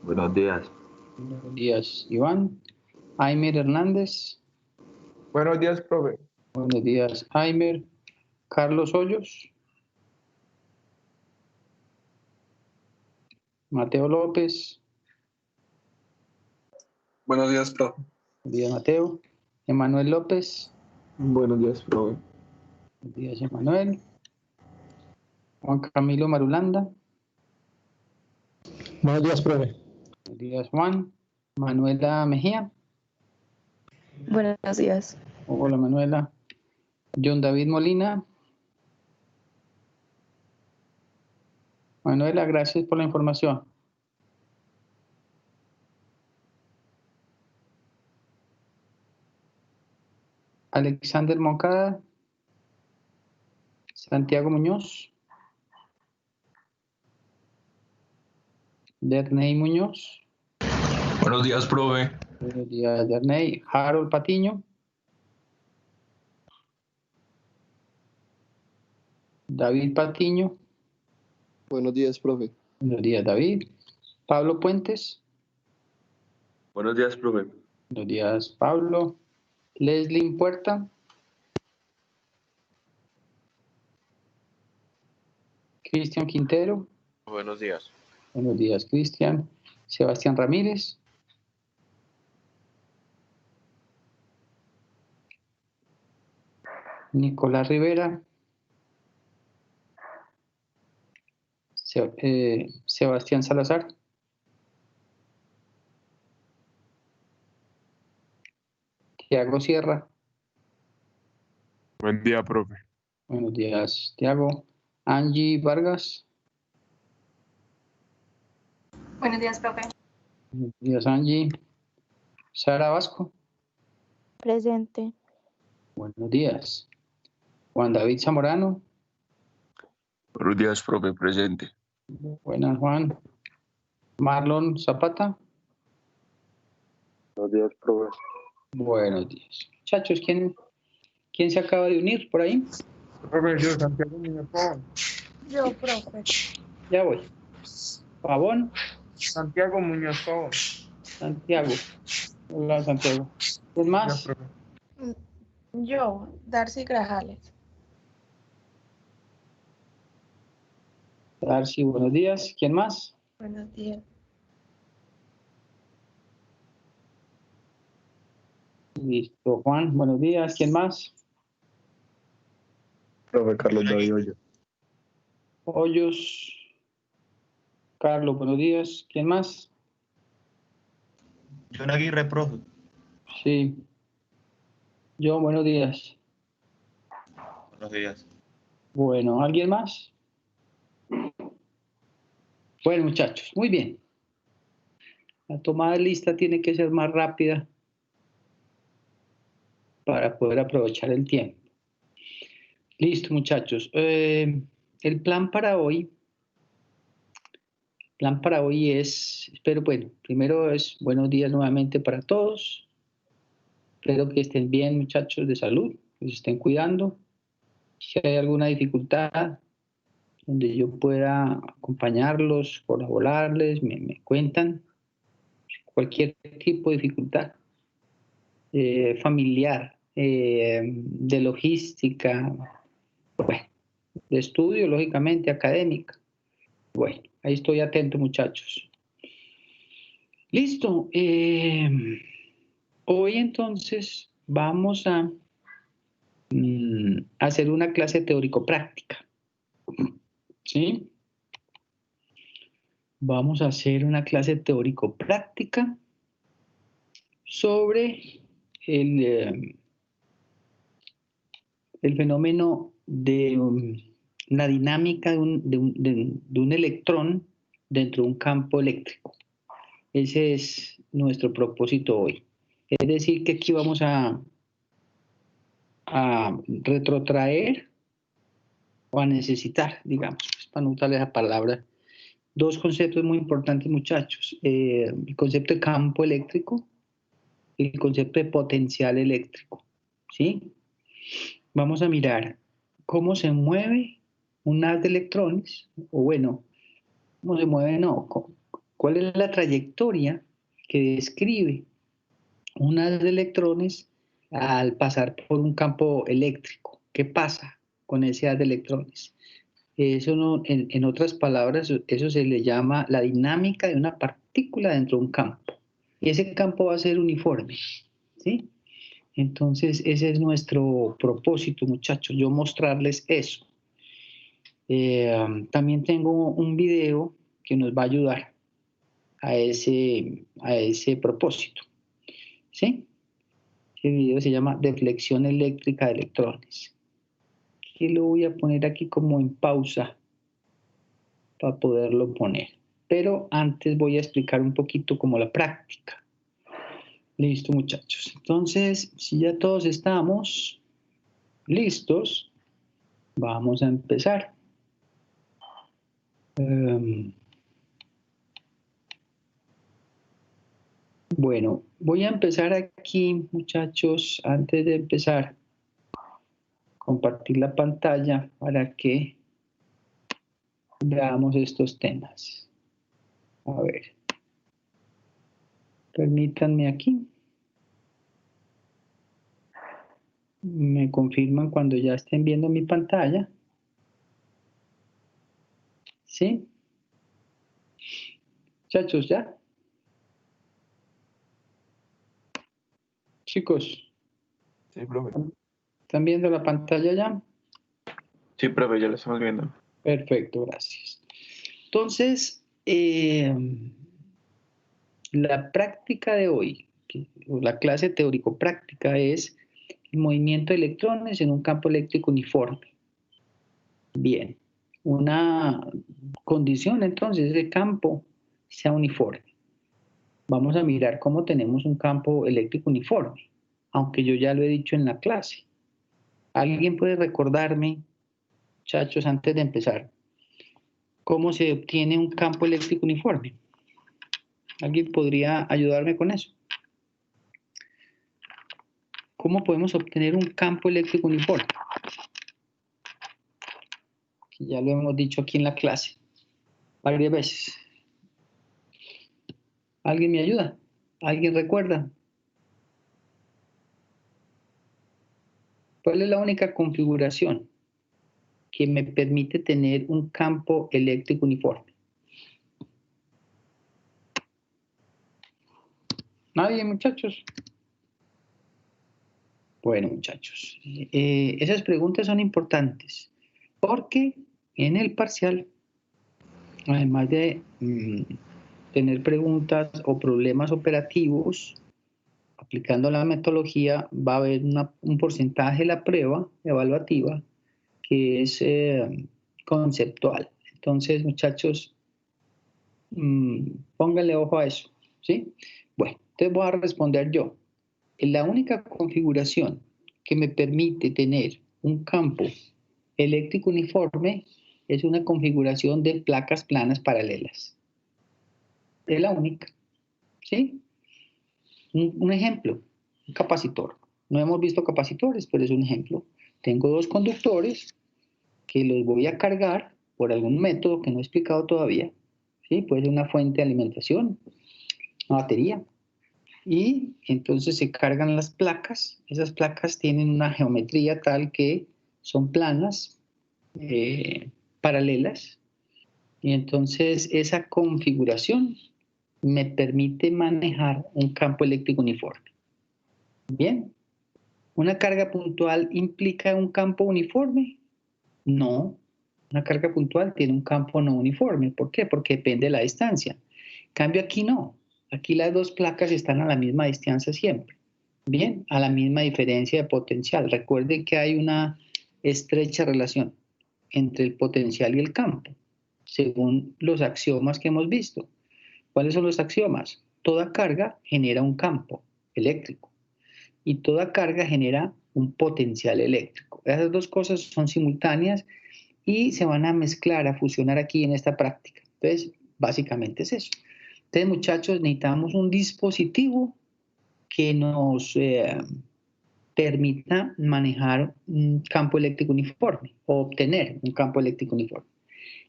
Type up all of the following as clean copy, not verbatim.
Buenos días. Buenos días, Iván. Aimer Hernández. Buenos días, profe. Buenos días, Aimer. Carlos Hoyos. Mateo López. Buenos días, profe. Buenos días, Mateo. Emanuel López. Buenos días, profe. Buenos días, Emanuel. Juan Camilo Marulanda. Buenos días, profe. Buenos días, Juan. Manuela Mejía. Buenos días. Hola, Manuela. John David Molina. Manuela, gracias por la información. Alexander Moncada. Santiago Muñoz. Derney Muñoz. Buenos días, profe. Buenos días, Derney. Harold Patiño. David Patiño. Buenos días, profe. Buenos días, David. Pablo Puentes. Buenos días, profe. Buenos días, Pablo. Leslie Puerta. Cristian Quintero. Buenos días. Buenos días, Cristian. Sebastián Ramírez. Nicolás Rivera. Sebastián Salazar. Tiago Sierra. Buen día, profe. Buenos días, Tiago. Angie Vargas. Buenos días, profe. Buenos días, Angie. Sara Vasco. Presente. Buenos días. Juan David Zamorano. Buenos días, profe, presente. Buenas, Juan. Marlon Zapata. Buenos días, profe. Buenos días. Muchachos, ¿quién se acaba de unir por ahí? Profe, yo, Santiago Muñoz Pavón. Yo, profe. Ya voy. Pavón. Santiago Muñoz Pavón. Santiago. Hola, Santiago. ¿Quién más? Ya, profe. Yo, Darcy Grajales. Darcy, buenos días. ¿Quién más? Buenos días. Listo. Juan, buenos días. ¿Quién más? Profe Carlos David Hoyos. Hoyos. Carlos, buenos días. ¿Quién más? John Aguirre, profe. Sí. Yo, buenos días. Buenos días. Bueno, ¿alguien más? Bueno, muchachos, muy bien. La tomada de lista tiene que ser más rápida para poder aprovechar el tiempo. Listo, muchachos. El plan para hoy es, espero, bueno, primero es buenos días nuevamente para todos. Espero que estén bien, muchachos, de salud, que se estén cuidando. Si hay alguna dificultad donde yo pueda acompañarlos, colaborarles, me cuentan. Cualquier tipo de dificultad familiar, de logística, bueno, de estudio, lógicamente, académica. Bueno, ahí estoy atento, muchachos. Listo. Hoy entonces vamos a hacer una clase teórico-práctica. ¿Sí? Vamos a hacer una clase teórico-práctica sobre el fenómeno de la dinámica de un electrón dentro de un campo eléctrico. Ese es nuestro propósito hoy. Es decir, que aquí vamos a retrotraer o a necesitar, digamos, para no usar esa palabra, dos conceptos muy importantes, muchachos. El concepto de campo eléctrico y el concepto de potencial eléctrico. ¿Sí? Vamos a mirar cómo se mueve un haz de electrones, o bueno, cómo se mueve, no, ¿Cuál es la trayectoria que describe una de electrones al pasar por un campo eléctrico? ¿Qué pasa con ese haz de electrones? Eso no, en otras palabras, eso se le llama la dinámica de una partícula dentro de un campo. Y ese campo va a ser uniforme, ¿sí? Entonces, ese es nuestro propósito, muchachos, yo mostrarles eso. También tengo un video que nos va a ayudar a ese propósito, ¿sí? Ese video se llama Deflexión eléctrica de electrones. Y lo voy a poner aquí como en pausa para poderlo poner. Pero antes voy a explicar un poquito como la práctica. Listo, muchachos. Entonces, si ya todos estamos listos, vamos a empezar. Bueno, voy a empezar aquí, muchachos, antes de empezar, compartir la pantalla para que veamos estos temas. A ver, permítanme aquí. Me confirman cuando ya estén viendo mi pantalla. ¿Sí? Muchachos, ¿ya? Chicos, Sí, profe. ¿están viendo la pantalla ya? Sí, profe, ya lo estamos viendo. Perfecto, gracias. Entonces, la práctica de hoy, o la clase teórico-práctica es el movimiento de electrones en un campo eléctrico uniforme. Bien, una condición entonces de campo sea uniforme. Vamos a mirar cómo tenemos un campo eléctrico uniforme, aunque yo ya lo he dicho en la clase. ¿Alguien puede recordarme, muchachos, antes de empezar, cómo se obtiene un campo eléctrico uniforme? ¿Alguien podría ayudarme con eso? ¿Cómo podemos obtener un campo eléctrico uniforme? Ya lo hemos dicho aquí en la clase varias veces. ¿Alguien me ayuda? ¿Alguien recuerda? ¿Cuál es la única configuración que me permite tener un campo eléctrico uniforme? ¿Nadie, muchachos? Bueno, muchachos, esas preguntas son importantes porque en el parcial, además de tener preguntas o problemas operativos, aplicando la metodología, va a haber un porcentaje de la prueba evaluativa que es conceptual. Entonces, muchachos, pónganle ojo a eso, ¿sí? Bueno, entonces voy a responder yo. La única configuración que me permite tener un campo eléctrico uniforme es una configuración de placas planas paralelas. Es la única, ¿sí? Un ejemplo, un capacitor. No hemos visto capacitores, pero es un ejemplo. Tengo dos conductores que los voy a cargar por algún método que no he explicado todavía. ¿Sí? Puede ser una fuente de alimentación, una batería. Y entonces se cargan las placas. Esas placas tienen una geometría tal que son planas, paralelas. Y entonces esa configuración me permite manejar un campo eléctrico uniforme. Bien. ¿Una carga puntual implica un campo uniforme? No. Una carga puntual tiene un campo no uniforme. ¿Por qué? Porque depende de la distancia. En cambio aquí no. Aquí las dos placas están a la misma distancia siempre. Bien, a la misma diferencia de potencial. Recuerden que hay una estrecha relación entre el potencial y el campo, según los axiomas que hemos visto. ¿Cuáles son los axiomas? Toda carga genera un campo eléctrico y toda carga genera un potencial eléctrico. Esas dos cosas son simultáneas y se van a mezclar, a fusionar aquí en esta práctica. Entonces, básicamente es eso. Entonces, muchachos, necesitamos un dispositivo que nos permita manejar un campo eléctrico uniforme o obtener un campo eléctrico uniforme.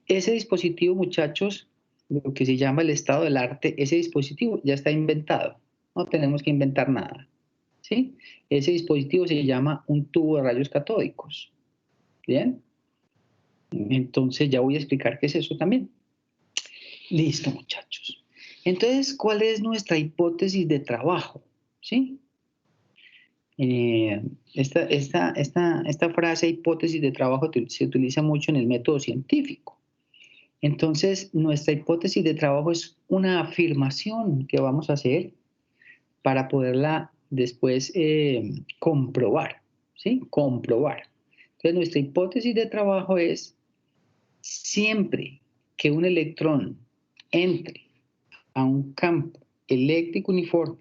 Ese dispositivo, muchachos, lo que se llama el estado del arte, ese dispositivo ya está inventado. No tenemos que inventar nada. ¿Sí? Ese dispositivo se llama un tubo de rayos catódicos. ¿Bien? Entonces ya voy a explicar qué es eso también. Listo, muchachos. Entonces, ¿cuál es nuestra hipótesis de trabajo? ¿Sí? Esta frase hipótesis de trabajo se utiliza mucho en el método científico. Entonces, nuestra hipótesis de trabajo es una afirmación que vamos a hacer para poderla después comprobar, ¿sí? Comprobar. Entonces, nuestra hipótesis de trabajo es siempre que un electrón entre a un campo eléctrico uniforme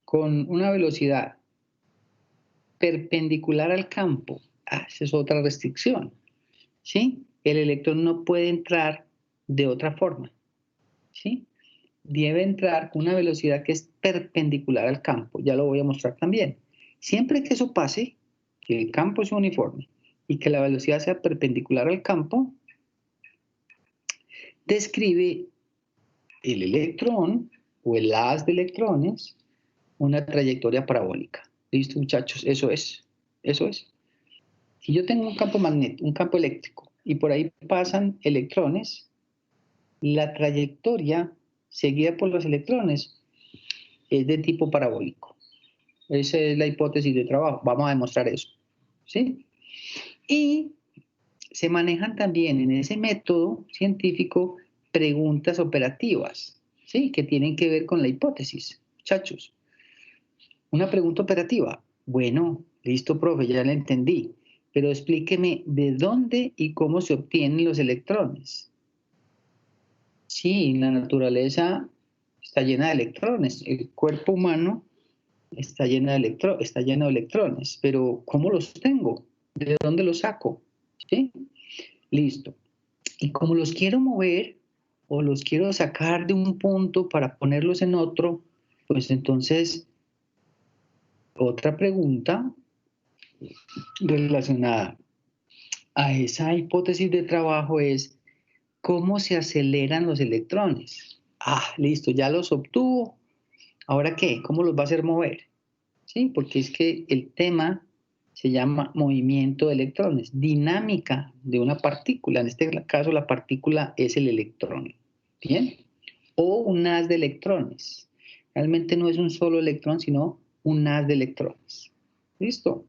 con una velocidad perpendicular al campo, esa es otra restricción, ¿sí? El electrón no puede entrar de otra forma, ¿sí? Debe entrar con una velocidad que es perpendicular al campo, ya lo voy a mostrar también. Siempre que eso pase, que el campo sea uniforme y que la velocidad sea perpendicular al campo, describe el electrón o el haz de electrones una trayectoria parabólica. ¿Listo, muchachos? Eso es. Eso es. Si yo tengo un campo magnético, un campo eléctrico, y por ahí pasan electrones, la trayectoria seguida por los electrones es de tipo parabólico. Esa es la hipótesis de trabajo. Vamos a demostrar eso. ¿Sí? Y se manejan también en ese método científico preguntas operativas, ¿sí? Que tienen que ver con la hipótesis. Muchachos, una pregunta operativa. Bueno, listo, profe, ya la entendí. Pero explíqueme de dónde y cómo se obtienen los electrones. Sí, la naturaleza está llena de electrones. El cuerpo humano está lleno de electrones. Pero ¿cómo los tengo? ¿De dónde los saco? ¿Sí? Listo. Y como los quiero mover o los quiero sacar de un punto para ponerlos en otro, pues entonces otra pregunta relacionada a esa hipótesis de trabajo es ¿cómo se aceleran los electrones? Ah, listo, ya los obtuvo. ¿Ahora qué? ¿Cómo los va a hacer mover? Sí, porque es que el tema se llama movimiento de electrones, dinámica de una partícula. En este caso la partícula es el electrón. ¿Bien? O un haz de electrones. Realmente no es un solo electrón, sino un haz de electrones. ¿Listo?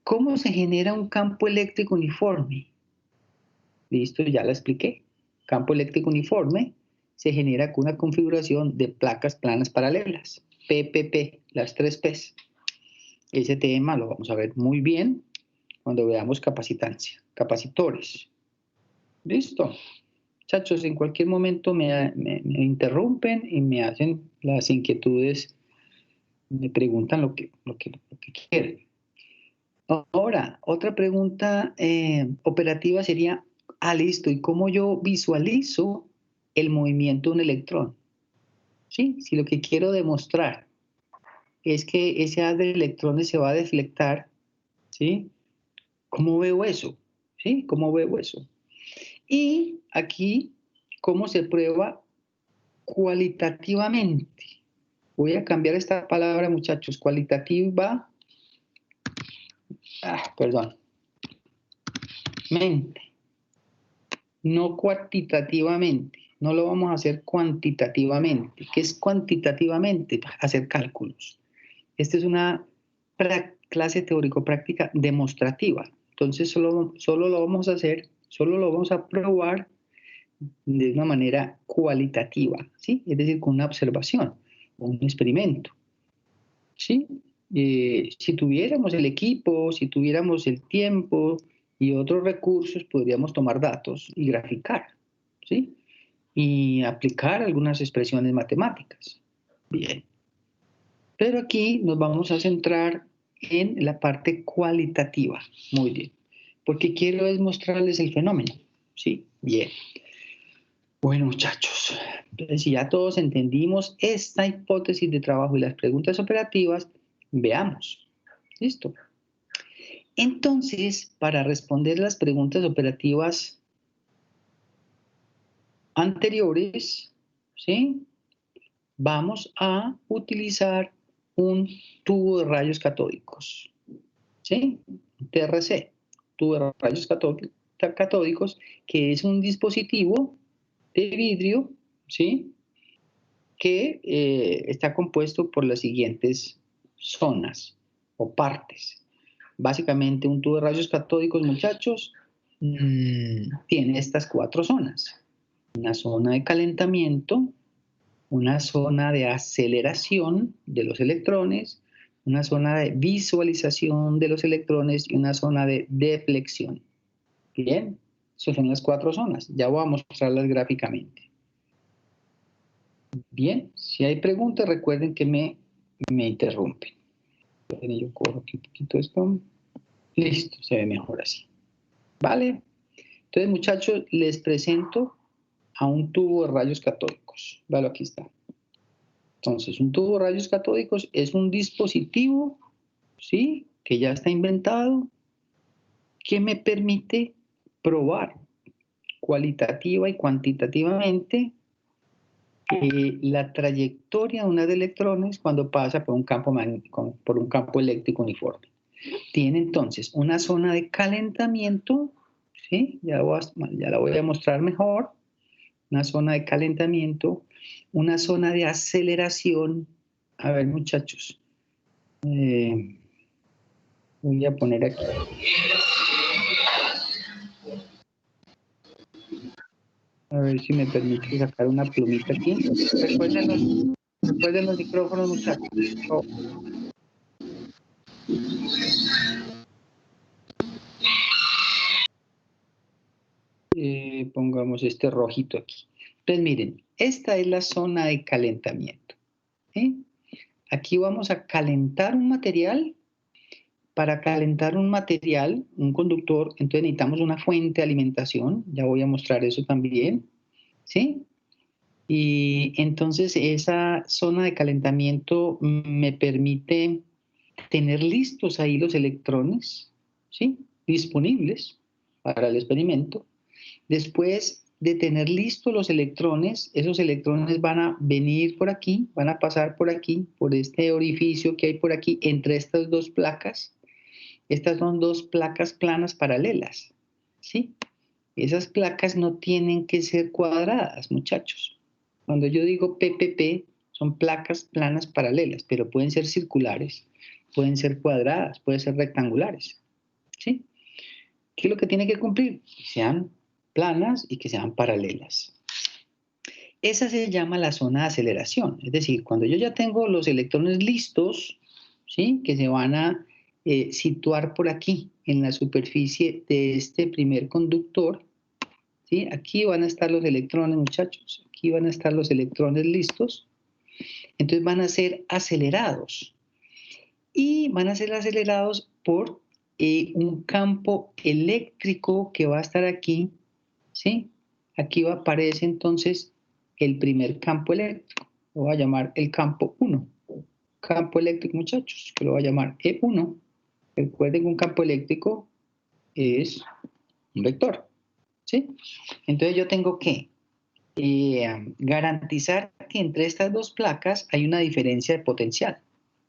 ¿Cómo se genera un campo eléctrico uniforme? Listo, ya lo expliqué. Campo eléctrico uniforme se genera con una configuración de placas planas paralelas. PPP, las 3 P's. Ese tema lo vamos a ver muy bien cuando veamos capacitancia. Capacitores. ¿Listo? Muchachos, en cualquier momento me interrumpen y me hacen las inquietudes, me preguntan lo que quieren. Ahora, otra pregunta operativa sería, listo, ¿y cómo yo visualizo el movimiento de un electrón? ¿Sí? Si lo que quiero demostrar es que ese haz de electrones se va a deflectar, ¿sí? ¿Cómo veo eso? ¿Sí? ¿Cómo veo eso? Y aquí, ¿cómo se prueba cualitativamente? Voy a cambiar esta palabra, muchachos. Cualitativa, perdón, mente. No cuantitativamente, no lo vamos a hacer cuantitativamente. ¿Qué es cuantitativamente? Hacer cálculos. Esta es una clase teórico-práctica demostrativa. Entonces solo lo vamos a hacer, solo lo vamos a probar de una manera cualitativa, ¿sí? Es decir, con una observación, un experimento, ¿sí? Si tuviéramos el equipo, si tuviéramos el tiempo y otros recursos, podríamos tomar datos y graficar, ¿sí? Y aplicar algunas expresiones matemáticas. Bien. Pero aquí nos vamos a centrar en la parte cualitativa. Muy bien. Porque quiero es mostrarles el fenómeno. ¿Sí? Bien. Bueno, muchachos. Entonces, si ya todos entendimos esta hipótesis de trabajo y las preguntas operativas, veamos. ¿Listo? Entonces, para responder las preguntas operativas, anteriores, ¿sí? Vamos a utilizar un tubo de rayos catódicos, ¿sí? TRC, tubo de rayos catódicos, que es un dispositivo de vidrio, ¿sí? Que está compuesto por las siguientes zonas o partes. Básicamente un tubo de rayos catódicos, muchachos, tiene estas 4 zonas. Una zona de calentamiento, una zona de aceleración de los electrones, una zona de visualización de los electrones y una zona de deflexión. Bien, esas son las 4 zonas. Ya voy a mostrarlas gráficamente. Bien, si hay preguntas, recuerden que me interrumpen. Yo corro aquí un poquito esto. Listo, se ve mejor así. ¿Vale? Entonces, muchachos, les presento a un tubo de rayos catódicos. Vale, aquí está. Entonces, un tubo de rayos catódicos es un dispositivo, ¿sí? Que ya está inventado, que me permite probar cualitativa y cuantitativamente la trayectoria de unos electrones cuando pasa por un campo eléctrico uniforme. Tiene entonces una zona de calentamiento, ¿sí? Ya la voy a mostrar mejor. Una zona de calentamiento, una zona de aceleración. A ver, muchachos, voy a poner aquí. A ver si me permite sacar una plumita aquí. Recuerden los micrófonos, muchachos. Oh. Pongamos este rojito aquí. Entonces, miren, esta es la zona de calentamiento. ¿Sí? Aquí vamos a calentar un material. Para calentar un material, un conductor, entonces necesitamos una fuente de alimentación. Ya voy a mostrar eso también. ¿Sí? Y entonces esa zona de calentamiento me permite tener listos ahí los electrones, ¿sí? Disponibles para el experimento. Después de tener listos los electrones, esos electrones van a venir por aquí, van a pasar por aquí, por este orificio que hay por aquí, entre estas 2 placas. Estas son 2 placas planas paralelas, ¿sí? Esas placas no tienen que ser cuadradas, muchachos. Cuando yo digo PPP, son placas planas paralelas, pero pueden ser circulares, pueden ser cuadradas, pueden ser rectangulares, ¿sí? ¿Qué es lo que tiene que cumplir? Que sean planas y que sean paralelas. Esa se llama la zona de aceleración. Es decir, cuando yo ya tengo los electrones listos, ¿sí? Que se van a situar por aquí, en la superficie de este primer conductor, ¿sí? Aquí van a estar los electrones, muchachos. Aquí van a estar los electrones listos. Entonces van a ser acelerados. Y van a ser acelerados por un campo eléctrico que va a estar aquí, ¿sí? Aquí aparece entonces el primer campo eléctrico. Lo voy a llamar el campo 1. Campo eléctrico, muchachos, que lo voy a llamar E1. Recuerden que un campo eléctrico es un vector, ¿sí? Entonces yo tengo que garantizar que entre estas 2 placas hay una diferencia de potencial,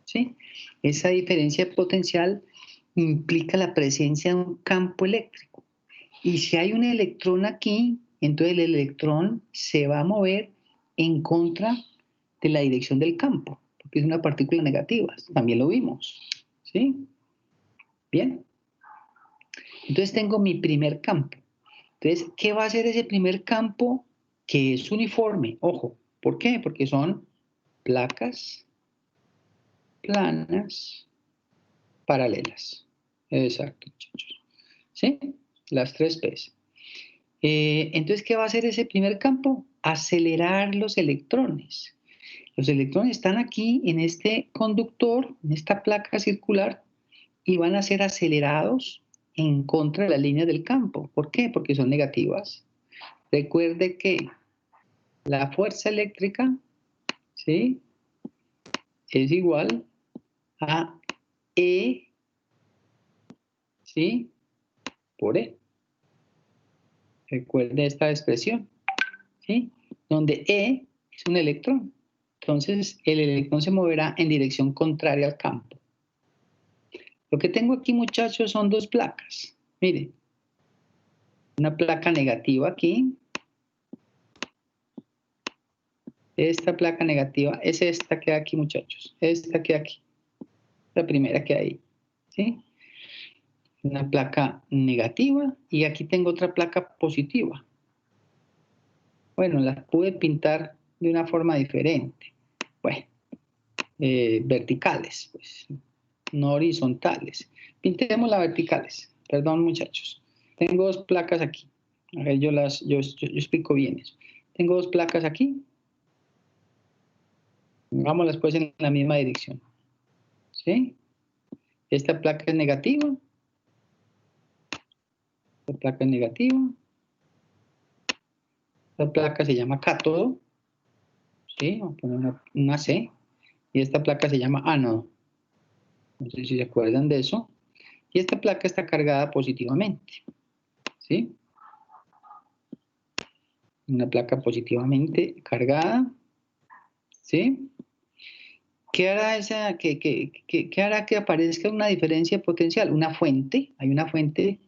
¿sí? Esa diferencia de potencial implica la presencia de un campo eléctrico. Y si hay un electrón aquí, entonces el electrón se va a mover en contra de la dirección del campo, porque es una partícula negativa. También lo vimos, ¿sí? Bien. Entonces tengo mi primer campo. Entonces, ¿qué va a hacer ese primer campo? Que es uniforme. Ojo, ¿por qué? Porque son placas planas paralelas. Exacto, muchachos. ¿Sí? Las 3 P's. Entonces, ¿qué va a hacer ese primer campo? Acelerar los electrones. Los electrones están aquí en este conductor, en esta placa circular, y van a ser acelerados en contra de la línea del campo. ¿Por qué? Porque son negativas. Recuerde que la fuerza eléctrica, ¿sí? Es igual a E, ¿sí? Por E. Recuerde esta expresión, ¿sí? Donde E es un electrón. Entonces, el electrón se moverá en dirección contraria al campo. Lo que tengo aquí, muchachos, son dos placas. Miren, una placa negativa aquí. Esta placa negativa es esta que hay aquí, muchachos. Esta que hay aquí. La primera que hay ahí, ¿sí? Una placa negativa y aquí tengo otra placa positiva. Bueno, las pude pintar de una forma diferente. Bueno, verticales, pues, no horizontales. Pintemos las verticales. Perdón, muchachos. Tengo dos placas aquí. A ver, yo explico bien eso. Tengo dos placas aquí. Hagámoslas pues en la misma dirección. ¿Sí? Esta placa es negativa. Esta placa es negativa. Esta placa se llama cátodo. ¿Sí? Vamos a poner una C. Y esta placa se llama ánodo. No sé si se acuerdan de eso. Y esta placa está cargada positivamente. ¿Sí? Una placa positivamente cargada. ¿Sí? ¿Qué hará, qué hará que aparezca una diferencia potencial? Una fuente. Hay una fuente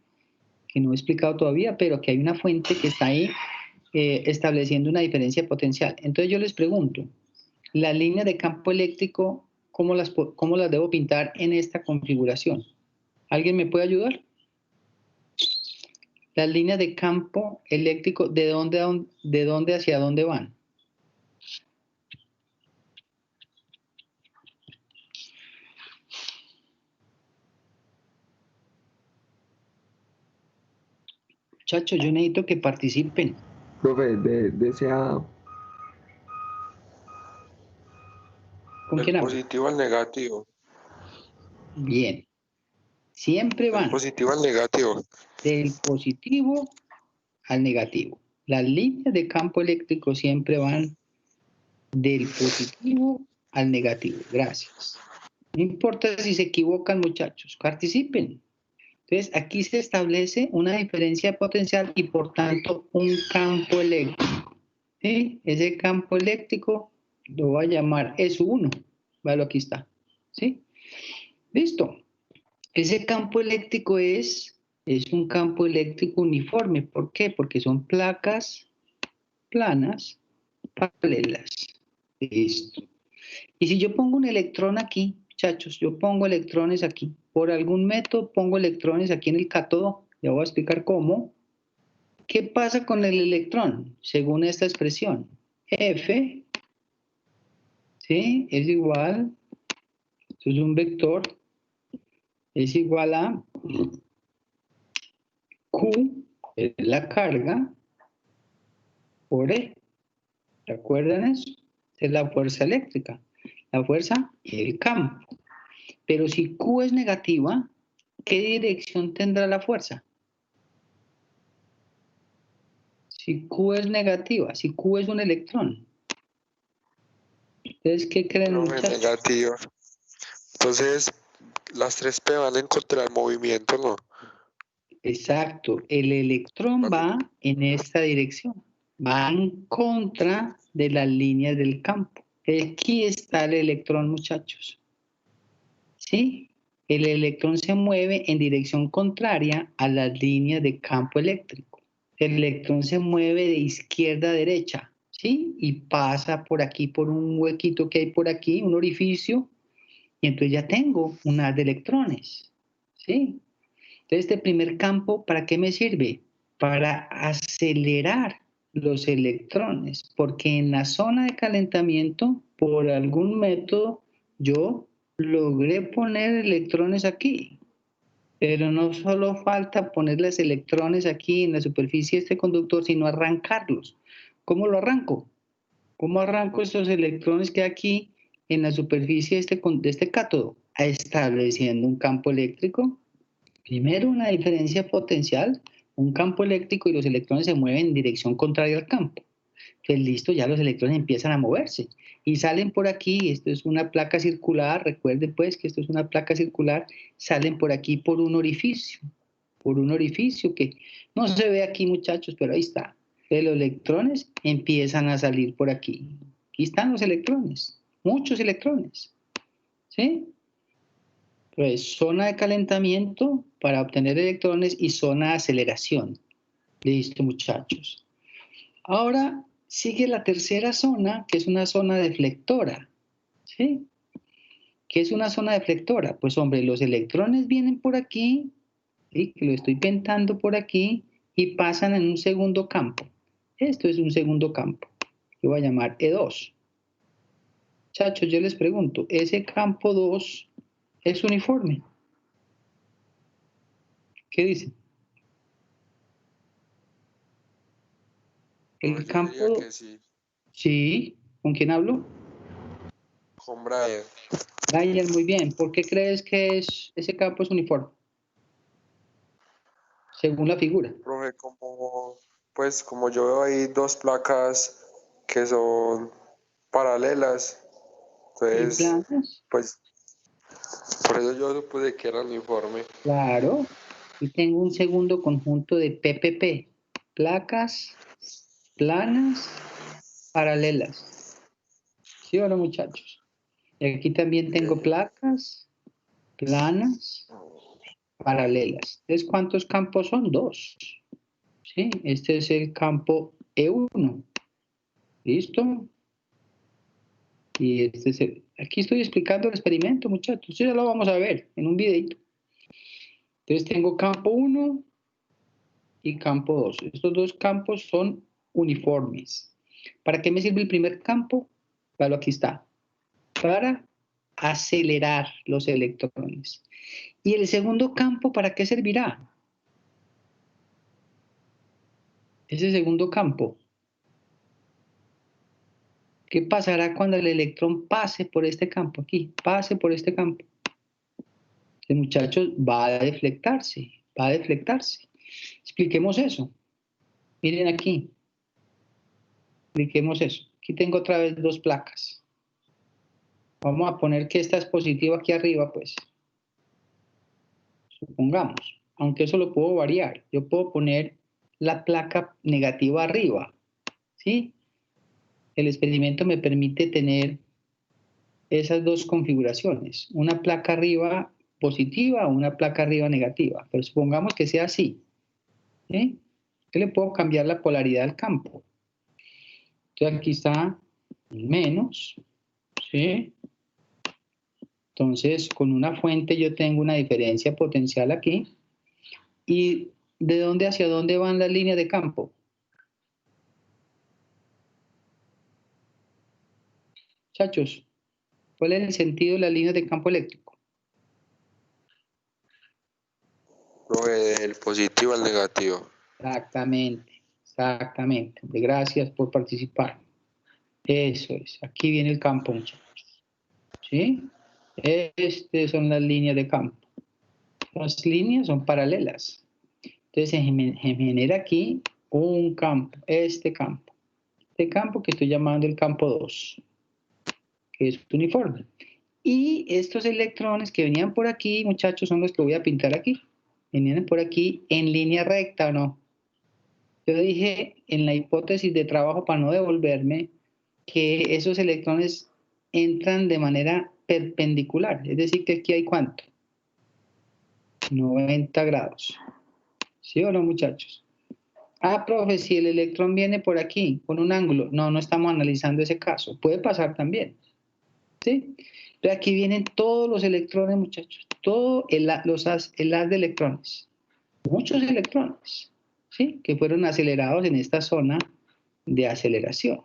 que no he explicado todavía, pero que hay una fuente que está ahí estableciendo una diferencia potencial. Entonces yo les pregunto, las líneas de campo eléctrico, ¿cómo las debo pintar en esta configuración? ¿Alguien me puede ayudar? Las líneas de campo eléctrico, ¿de dónde hacia dónde van? Muchachos, yo necesito que participen. Profe, desea ¿Con quién hablo? Positivo al negativo. Bien. Siempre van Positivo al negativo. del positivo al negativo. Las líneas de campo eléctrico siempre van del positivo al negativo. Gracias. No importa si se equivocan, muchachos, participen. Entonces, aquí se establece una diferencia potencial y, por tanto, un campo eléctrico. ¿Sí? Ese campo eléctrico lo voy a llamar S1. Vale, aquí está. ¿Sí? Listo. Ese campo eléctrico es un campo eléctrico uniforme. ¿Por qué? Porque son placas planas paralelas. Listo. Y si yo pongo un electrón aquí, muchachos, yo pongo electrones aquí. Por algún método pongo electrones aquí en el cátodo. Ya voy a explicar cómo. ¿Qué pasa con el electrón? Según esta expresión. F, ¿sí? Es igual, esto es un vector, es igual a Q, es la carga, por E. ¿Recuerdan eso? Es la fuerza eléctrica. La fuerza y el campo. Pero si Q es negativa, ¿qué dirección tendrá la fuerza? Si Q es negativa, si Q es un electrón. Entonces, ¿qué creen, Profe, muchachos? negativo. Entonces, las 3P van en contra del movimiento, ¿no? Exacto. El electrón va en esta dirección. Va en contra de las líneas del campo. Aquí está el electrón, muchachos. ¿Sí? El electrón se mueve en dirección contraria a las líneas de campo eléctrico. El electrón se mueve de izquierda a derecha, ¿sí? Y pasa por aquí, por un huequito que hay por aquí, un orificio, y entonces ya tengo un haz de electrones, ¿sí? Entonces, este primer campo, ¿para qué me sirve? Para acelerar los electrones, porque en la zona de calentamiento, por algún método, yo logré poner electrones aquí. Pero no solo falta poner los electrones aquí en la superficie de este conductor, sino arrancarlos. ¿Cómo lo arranco? ¿Cómo arranco esos electrones que hay aquí en la superficie de este cátodo? Estableciendo un campo eléctrico. Primero, una diferencia potencial, un campo eléctrico, y los electrones se mueven en dirección contraria al campo. Entonces, listo, ya los electrones empiezan a moverse y salen por aquí. Esto es una placa circular, recuerden pues que esto es una placa circular, salen por aquí por un orificio que no se ve aquí, muchachos, pero ahí está. Entonces los electrones empiezan a salir por aquí. Aquí están los electrones, muchos electrones. ¿Sí? Pues zona de calentamiento para obtener electrones y zona de aceleración. Listo, muchachos. Ahora sigue la tercera zona, que es una zona deflectora. ¿Sí? ¿Qué es una zona deflectora? Pues hombre, los electrones vienen por aquí, ¿sí? Que lo estoy pintando por aquí, y pasan en un segundo campo. Esto es un segundo campo, que voy a llamar E2. Muchachos, yo les pregunto, ¿ese campo 2 es uniforme? ¿Qué dicen? No, El yo campo... diría que sí. Sí, ¿con quién hablo? Con Brian. Brian, muy bien. ¿Por qué crees que ese campo es uniforme? Según la figura. Profe, como yo veo ahí dos placas que son paralelas, ¿Y entonces, planas? pues, por eso yo supuse que era uniforme. Claro. Y tengo un segundo conjunto de PPP. Placas planas paralelas. ¿Sí o no, muchachos? Y aquí también tengo placas planas paralelas. Entonces, ¿cuántos campos son? 2. ¿Sí? Este es el campo E1. ¿Listo? Y este es aquí estoy explicando el experimento, muchachos. Eso ya lo vamos a ver en un videito. Entonces tengo campo 1 y campo 2. Estos dos campos son uniformes. ¿Para qué me sirve el primer campo? Claro, aquí está. Para acelerar los electrones. ¿Y el segundo campo para qué servirá? Ese segundo campo. ¿Qué pasará cuando el electrón pase por este campo aquí? Pase por este campo. El muchacho va a deflectarse, va a deflectarse. Expliquemos eso. Miren aquí. Expliquemos eso. Aquí tengo otra vez 2 placas. Vamos a poner que esta es positiva aquí arriba, pues. Supongamos. Aunque eso lo puedo variar. Yo puedo poner la placa negativa arriba. ¿Sí? El experimento me permite tener esas 2 configuraciones. Una placa arriba positiva o una placa arriba negativa. Pero supongamos que sea así. ¿Sí? Yo le puedo cambiar la polaridad del campo. Entonces aquí está el menos. ¿Sí? Entonces, con una fuente yo tengo una diferencia potencial aquí. ¿Y de dónde hacia dónde van las líneas de campo? Muchachos, ¿cuál es el sentido de las líneas de campo eléctrico? Profe, del positivo al negativo. Exactamente, exactamente. Gracias por participar. Eso es. Aquí viene el campo, muchachos. ¿Sí? Estas son las líneas de campo. Las líneas son paralelas. Entonces se genera aquí un campo, este campo. Este campo que estoy llamando el campo 2, que es uniforme. Y estos electrones que venían por aquí, muchachos, son los que voy a pintar aquí. Venían por aquí en línea recta, ¿o no? Yo dije en la hipótesis de trabajo, para no devolverme, que esos electrones entran de manera perpendicular. Es decir, que aquí hay ¿cuánto? 90 grados. ¿Sí o no, muchachos? Ah, profe, si el electrón viene por aquí, con un ángulo. No, no estamos analizando ese caso. Puede pasar también. ¿Sí? Pero aquí vienen todos los electrones, muchachos. Todo el haz de electrones. Muchos electrones. ¿Sí? Que fueron acelerados en esta zona de aceleración.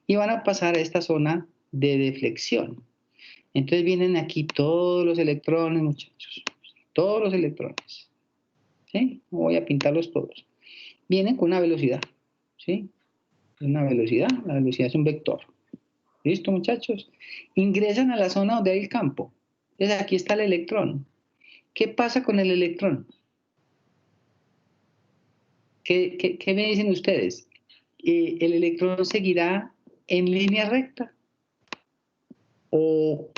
Y van a pasar a esta zona de deflexión. Entonces vienen aquí todos los electrones, muchachos. Todos los electrones. ¿Sí? Voy a pintarlos todos. Vienen con una velocidad. ¿Sí? Una velocidad. La velocidad es un vector. ¿Listo, muchachos? Ingresan a la zona donde hay el campo. Entonces aquí está el electrón. ¿Qué pasa con el electrón? ¿Qué me dicen ustedes? ¿El electrón seguirá en línea recta? ¿O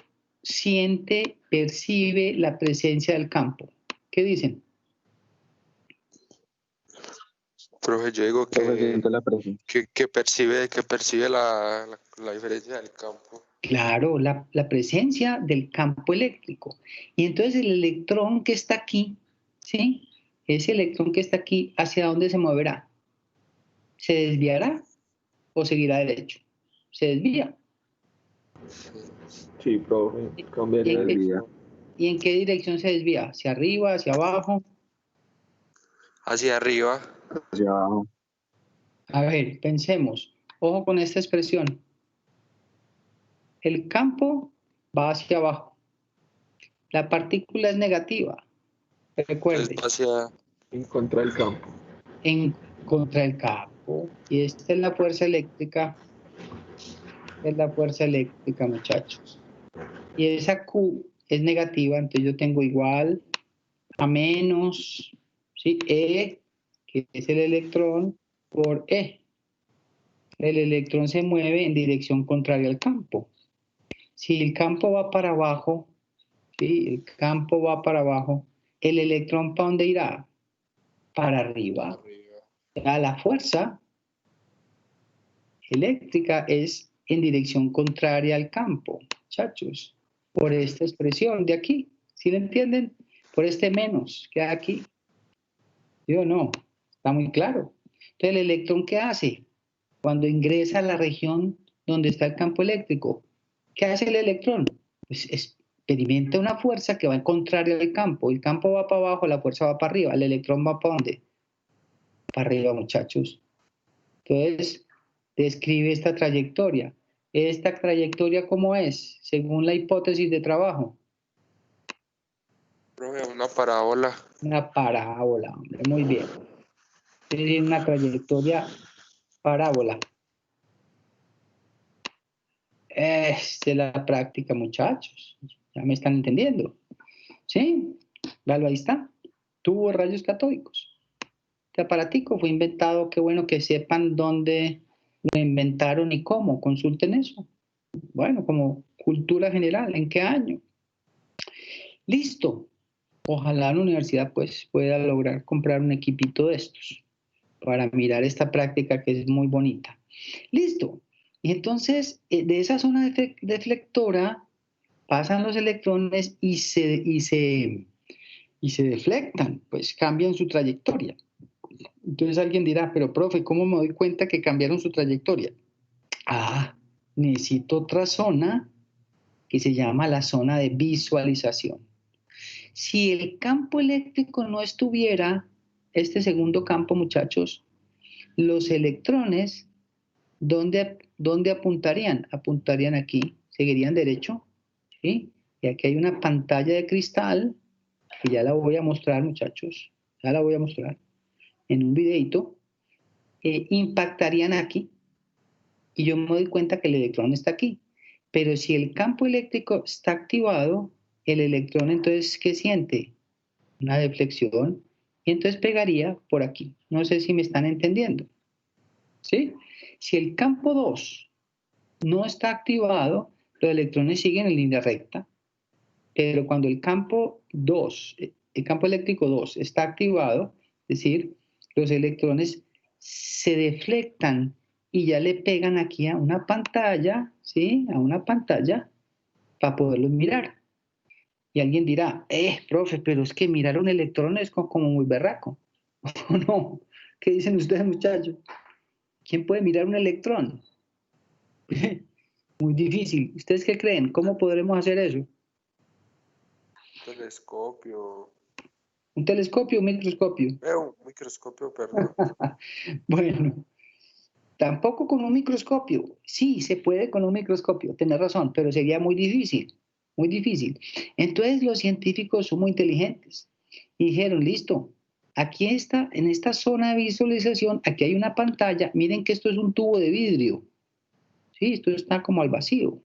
siente, percibe la presencia del campo? ¿Qué dicen? Profe, yo digo Profe, que, siento la presión. que percibe la diferencia del campo. Claro, la presencia del campo eléctrico. Y entonces el electrón que está aquí, ¿sí? Ese electrón que está aquí, ¿hacia dónde se moverá? ¿Se desviará o seguirá derecho? Se desvía. Sí, profe, ¿Y cambiaría en de qué, vida. y en qué dirección se desvía? ¿Hacia arriba, hacia abajo? Hacia arriba. Hacia abajo. A ver, pensemos. Ojo con esta expresión. El campo va hacia abajo. La partícula es negativa. Entonces Recuerde, va hacia... En contra del campo. en contra del campo. Y esta es la fuerza eléctrica. Es la fuerza eléctrica, muchachos. Y esa Q es negativa, entonces yo tengo igual a menos, ¿sí? E, que es el electrón, por E. El electrón se mueve en dirección contraria al campo. Si el campo va para abajo, ¿sí? El campo va para abajo, ¿el electrón para dónde irá? Para arriba. La fuerza eléctrica es en dirección contraria al campo, muchachos, por esta expresión de aquí, ¿sí lo entienden? Por este menos que hay aquí. Yo no, está muy claro. Entonces, ¿el electrón qué hace? Cuando ingresa a la región donde está el campo eléctrico, ¿qué hace el electrón? Pues experimenta una fuerza que va en contrario al campo. El campo va para abajo, la fuerza va para arriba. ¿El electrón va para dónde? Para arriba, muchachos. Entonces, describe esta trayectoria. ¿Esta trayectoria cómo es? Según la hipótesis de trabajo. Profe, una parábola. Una parábola, hombre, muy bien. Es decir, una trayectoria parábola. Esta es la práctica, muchachos. Ya me están entendiendo. ¿Sí? Véalo, ahí está. Tubos rayos catódicos. Este aparatico fue inventado, qué bueno que sepan dónde lo inventaron y cómo. Consulten eso. Bueno, como cultura general, ¿en qué año? Listo. Ojalá la universidad pues pueda lograr comprar un equipito de estos para mirar esta práctica que es muy bonita. Listo. Y entonces, de esa zona deflectora pasan los electrones y se deflectan, pues cambian su trayectoria. Entonces alguien dirá, pero profe, ¿cómo me doy cuenta que cambiaron su trayectoria? Ah, necesito otra zona que se llama la zona de visualización. Si el campo eléctrico no estuviera, este segundo campo, muchachos, los electrones, ¿dónde apuntarían? Apuntarían aquí, seguirían derecho, ¿sí? Y aquí hay una pantalla de cristal, que ya la voy a mostrar, muchachos, ya la voy a mostrar en un videito, impactarían aquí, y yo me doy cuenta que el electrón está aquí. Pero si el campo eléctrico está activado, el electrón entonces, ¿qué siente? Una deflexión, y entonces pegaría por aquí. No sé si me están entendiendo. ¿Sí? Si el campo 2 no está activado, los electrones siguen en línea recta, pero cuando el campo 2, el campo eléctrico 2 está activado, es decir, los electrones se deflectan y ya le pegan aquí a una pantalla, ¿sí? A una pantalla para poderlos mirar. Y alguien dirá, profe, pero es que mirar un electrón es como muy berraco. ¿O no? ¿Qué dicen ustedes, muchachos? ¿Quién puede mirar un electrón? Muy difícil. ¿Ustedes qué creen? ¿Cómo podremos hacer eso? Telescopio. ¿Un telescopio o un microscopio? Un microscopio, perdón. Bueno, tampoco con un microscopio. Sí, se puede con un microscopio, tenés razón, pero sería muy difícil, muy difícil. Entonces los científicos son muy inteligentes y dijeron, listo, aquí está, en esta zona de visualización, aquí hay una pantalla, miren que esto es un tubo de vidrio. Sí, esto está como al vacío.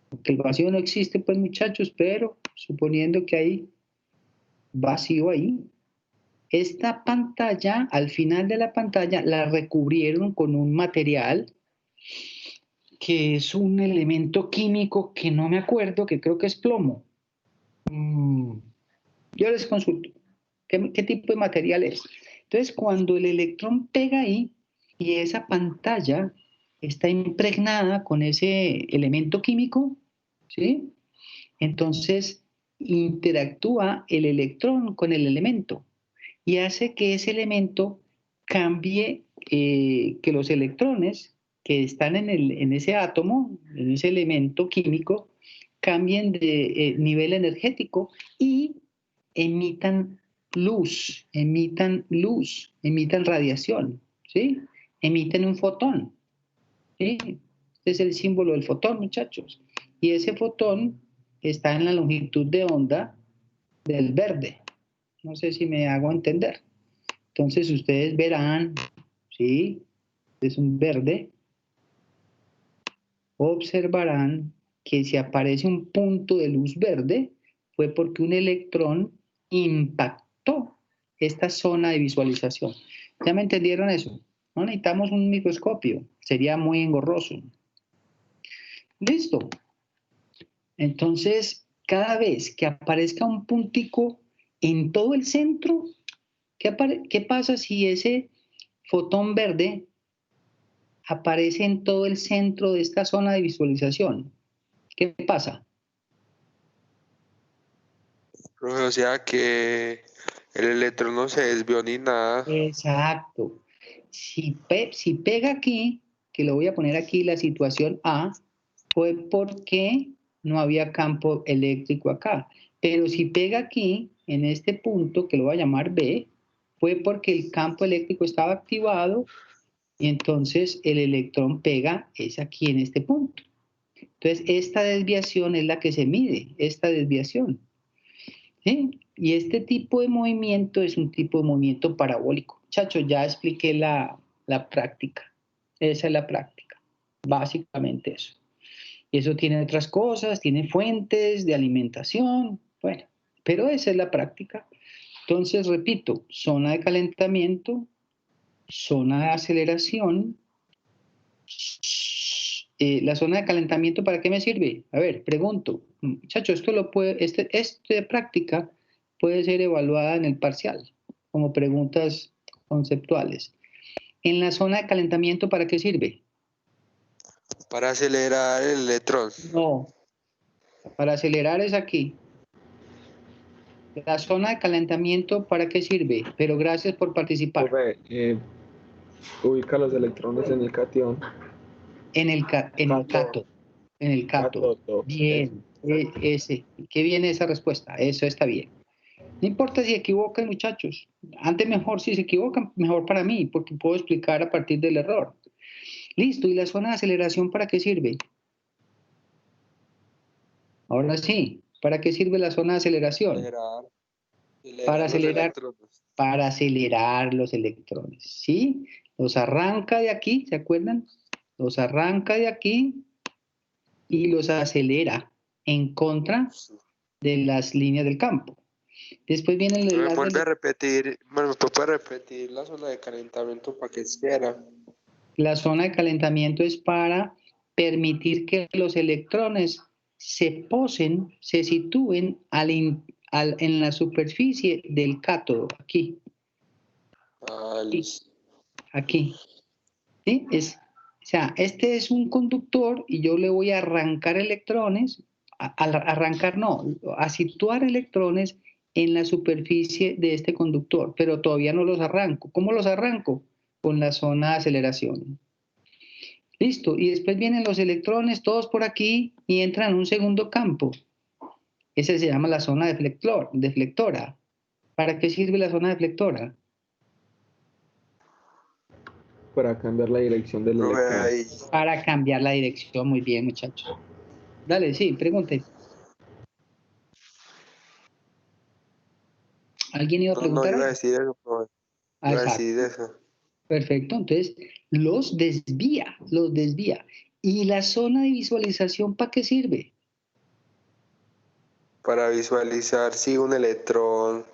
Porque el vacío no existe, pues muchachos, pero suponiendo que hay vacío ahí, esta pantalla, al final de la pantalla, la recubrieron con un material que es un elemento químico que no me acuerdo, que creo que es plomo. Yo les consulto. ¿Qué tipo de material es? Entonces, cuando el electrón pega ahí y esa pantalla está impregnada con ese elemento químico, ¿sí? Entonces, interactúa el electrón con el elemento y hace que ese elemento cambie, que los electrones que están en ese átomo, en ese elemento químico, cambien de nivel energético y emitan emitan radiación, ¿sí? Emiten un fotón, ¿sí? Este es el símbolo del fotón, muchachos. Y ese fotón está en la longitud de onda del verde. No sé si me hago entender. Entonces ustedes verán, ¿sí? Es un verde. Observarán que si aparece un punto de luz verde, fue porque un electrón impactó esta zona de visualización. ¿Ya me entendieron eso? No necesitamos un microscopio, sería muy engorroso. Listo. Entonces, cada vez que aparezca un puntico en todo el centro, ¿qué pasa si ese fotón verde aparece en todo el centro de esta zona de visualización? ¿Qué pasa? Profe, o sea que el electrón no se desvió ni nada. Exacto. Si pega aquí, que lo voy a poner aquí la situación A, fue porque no había campo eléctrico acá. Pero si pega aquí, en este punto, que lo voy a llamar B, fue porque el campo eléctrico estaba activado y entonces el electrón pega es aquí en este punto. Entonces, esta desviación es la que se mide, esta desviación. ¿Sí? Y este tipo de movimiento es un tipo de movimiento parabólico. Muchachos, ya expliqué la práctica. Esa es la práctica. Básicamente eso. Y eso tiene otras cosas, tiene fuentes de alimentación, bueno, pero esa es la práctica. Entonces, repito, zona de calentamiento, zona de aceleración. La zona de calentamiento, ¿para qué me sirve? A ver, pregunto. Muchachos, esto de práctica puede ser evaluada en el parcial, como preguntas conceptuales. En la zona de calentamiento, ¿para qué sirve? Para acelerar el electrón. No, para acelerar es aquí. La zona de calentamiento, ¿para qué sirve? Pero gracias por participar. Profe, ubica los electrones en el cation. En el cátodo. En el cátodo. Cátodo, Bien, ese. Qué bien esa respuesta. Eso está bien. No importa si equivocan, muchachos. Antes mejor, si se equivocan, mejor para mí, porque puedo explicar a partir del error. Listo, ¿y la zona de aceleración para qué sirve? Ahora sí, ¿para qué sirve la zona de aceleración? Para acelerar, para acelerar los electrones, ¿sí? Los arranca de aquí, ¿se acuerdan? Los arranca de aquí y los acelera en contra de las líneas del campo. Después viene ¿Me puede repetir la zona de calentamiento para que sea? La zona de calentamiento es para permitir que los electrones se posen, se sitúen en la superficie del cátodo, aquí. Aquí. ¿Sí? O sea, este es un conductor y yo le voy a arrancar electrones, a situar electrones en la superficie de este conductor, pero todavía no los arranco. ¿Cómo los arranco? Con la zona de aceleración. Listo, y después vienen los electrones todos por aquí y entran en un segundo campo. Ese se llama la zona deflectora. ¿Para qué sirve la zona deflectora? Para cambiar la dirección del electrón. Para cambiar la dirección. Muy bien, muchachos. Dale, sí, pregunte. ¿Alguien iba a preguntar? No, iba a decir eso, profe. Iba a decir eso. Perfecto, entonces los desvía. ¿Y la zona de visualización para qué sirve? Para visualizar si un electrón,